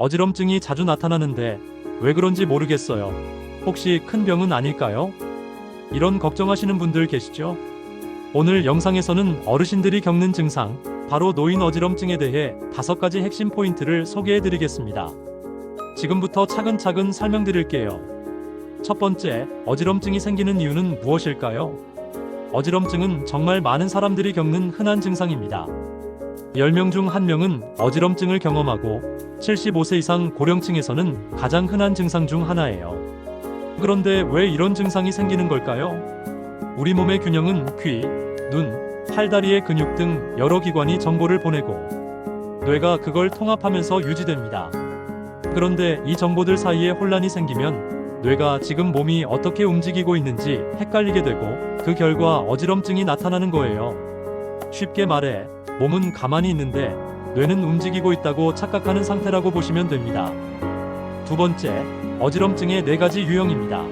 어지럼증이 자주 나타나는데 왜 그런지 모르겠어요. 혹시 큰 병은 아닐까요? 이런 걱정하시는 분들 계시죠? 오늘 영상에서는 어르신들이 겪는 증상, 바로 노인 어지럼증에 대해 5가지 핵심 포인트를 소개해 드리겠습니다. 지금부터 차근차근 설명드릴게요. 첫 번째, 어지럼증이 생기는 이유는 무엇일까요? 어지럼증은 정말 많은 사람들이 겪는 흔한 증상입니다. 10명 중 1명은 어지럼증을 경험하고 75세 이상 고령층에서는 가장 흔한 증상 중 하나예요. 그런데 왜 이런 증상이 생기는 걸까요? 우리 몸의 균형은 귀, 눈, 팔다리의 근육 등 여러 기관이 정보를 보내고 뇌가 그걸 통합하면서 유지됩니다. 그런데 이 정보들 사이에 혼란이 생기면 뇌가 지금 몸이 어떻게 움직이고 있는지 헷갈리게 되고 그 결과 어지럼증이 나타나는 거예요. 쉽게 말해 몸은 가만히 있는데 뇌는 움직이고 있다고 착각하는 상태라고 보시면 됩니다. 두 번째, 어지럼증의 4가지 유형입니다.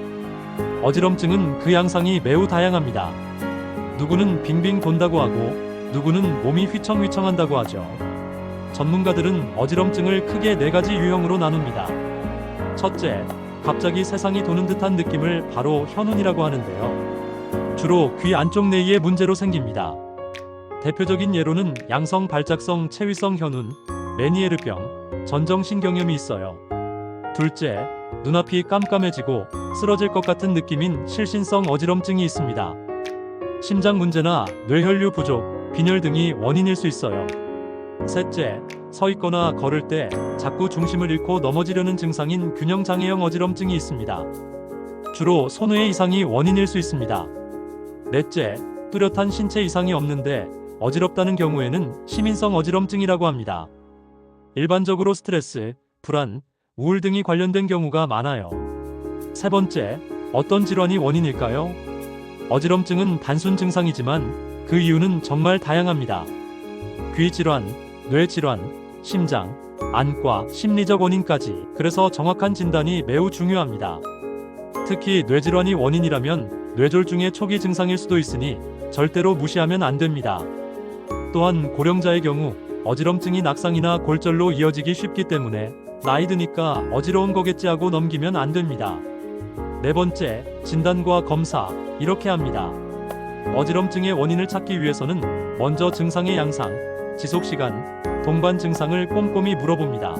어지럼증은 그 양상이 매우 다양합니다. 누구는 빙빙 돈다고 하고 누구는 몸이 휘청휘청한다고 하죠. 전문가들은 어지럼증을 크게 4가지 유형으로 나눕니다. 첫째, 갑자기 세상이 도는 듯한 느낌을 바로 현운이라고 하는데요. 주로 귀 안쪽 내이의 문제로 생깁니다. 대표적인 예로는 양성 발작성 체위성 현운, 메니에르병, 전정신경염이 있어요. 둘째, 눈앞이 깜깜해지고 쓰러질 것 같은 느낌인 실신성 어지럼증이 있습니다. 심장 문제나 뇌혈류 부족, 빈혈 등이 원인일 수 있어요. 셋째, 서 있거나 걸을 때 자꾸 중심을 잃고 넘어지려는 증상인 균형장애형 어지럼증이 있습니다. 주로 손의 이상이 원인일 수 있습니다. 넷째, 뚜렷한 신체 이상이 없는데 어지럽다는 경우에는 시민성 어지럼증이라고 합니다. 일반적으로 스트레스, 불안, 우울 등이 관련된 경우가 많아요. 세 번째, 어떤 질환이 원인일까요? 어지럼증은 단순 증상이지만 그 이유는 정말 다양합니다. 귀 질환, 뇌 질환, 심장, 안과, 심리적 원인까지. 그래서 정확한 진단이 매우 중요합니다. 특히 뇌질환이 원인이라면 뇌졸중의 초기 증상일 수도 있으니 절대로 무시하면 안 됩니다. 또한 고령자의 경우 어지럼증이 낙상이나 골절로 이어지기 쉽기 때문에 나이 드니까 어지러운 거겠지 하고 넘기면 안 됩니다. 네 번째, 진단과 검사. 이렇게 합니다. 어지럼증의 원인을 찾기 위해서는 먼저 증상의 양상, 지속시간, 동반 증상을 꼼꼼히 물어봅니다.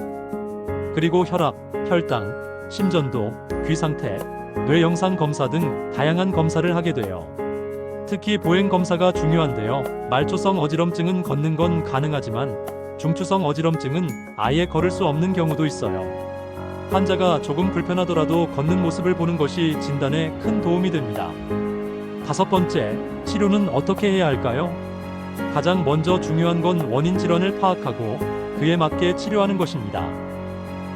그리고 혈압, 혈당, 심전도, 귀 상태, 뇌 영상 검사 등 다양한 검사를 하게 돼요. 특히 보행 검사가 중요한데요. 말초성 어지럼증은 걷는 건 가능하지만 중추성 어지럼증은 아예 걸을 수 없는 경우도 있어요. 환자가 조금 불편하더라도 걷는 모습을 보는 것이 진단에 큰 도움이 됩니다. 5번째, 치료는 어떻게 해야 할까요? 가장 먼저 중요한 건 원인 질환을 파악하고 그에 맞게 치료하는 것입니다.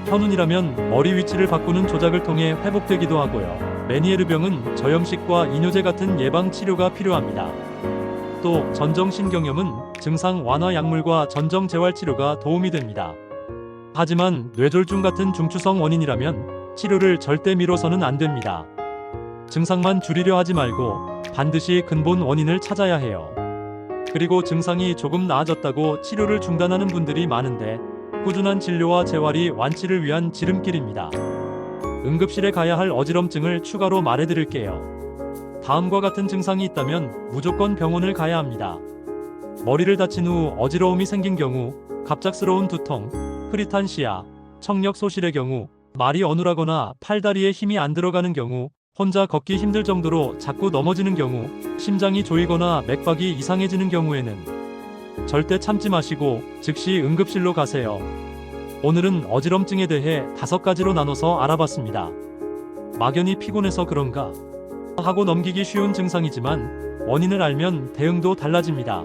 현운이라면 머리 위치를 바꾸는 조작을 통해 회복되기도 하고요. 메니에르병은 저염식과 이뇨제 같은 예방 치료가 필요합니다. 또 전정신경염은 증상 완화 약물과 전정 재활 치료가 도움이 됩니다. 하지만 뇌졸중 같은 중추성 원인이라면 치료를 절대 미뤄서는 안 됩니다. 증상만 줄이려 하지 말고 반드시 근본 원인을 찾아야 해요. 그리고 증상이 조금 나아졌다고 치료를 중단하는 분들이 많은데 꾸준한 진료와 재활이 완치를 위한 지름길입니다. 응급실에 가야 할 어지럼증을 추가로 말해드릴게요. 다음과 같은 증상이 있다면 무조건 병원을 가야 합니다. 머리를 다친 후 어지러움이 생긴 경우, 갑작스러운 두통, 흐릿한 시야, 청력 소실의 경우, 말이 어눌하거나 팔다리에 힘이 안 들어가는 경우, 혼자 걷기 힘들 정도로 자꾸 넘어지는 경우, 심장이 조이거나 맥박이 이상해지는 경우에는 절대 참지 마시고 즉시 응급실로 가세요. 오늘은 어지럼증에 대해 5가지로 나눠서 알아봤습니다. 막연히 피곤해서 그런가 하고 넘기기 쉬운 증상이지만 원인을 알면 대응도 달라집니다.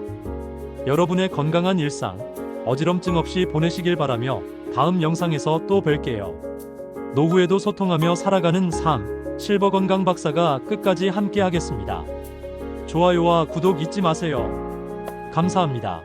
여러분의 건강한 일상, 어지럼증 없이 보내시길 바라며 다음 영상에서 또 뵐게요. 노후에도 소통하며 살아가는 삶, 실버건강 박사가 끝까지 함께 하겠습니다. 좋아요와 구독 잊지 마세요. 감사합니다.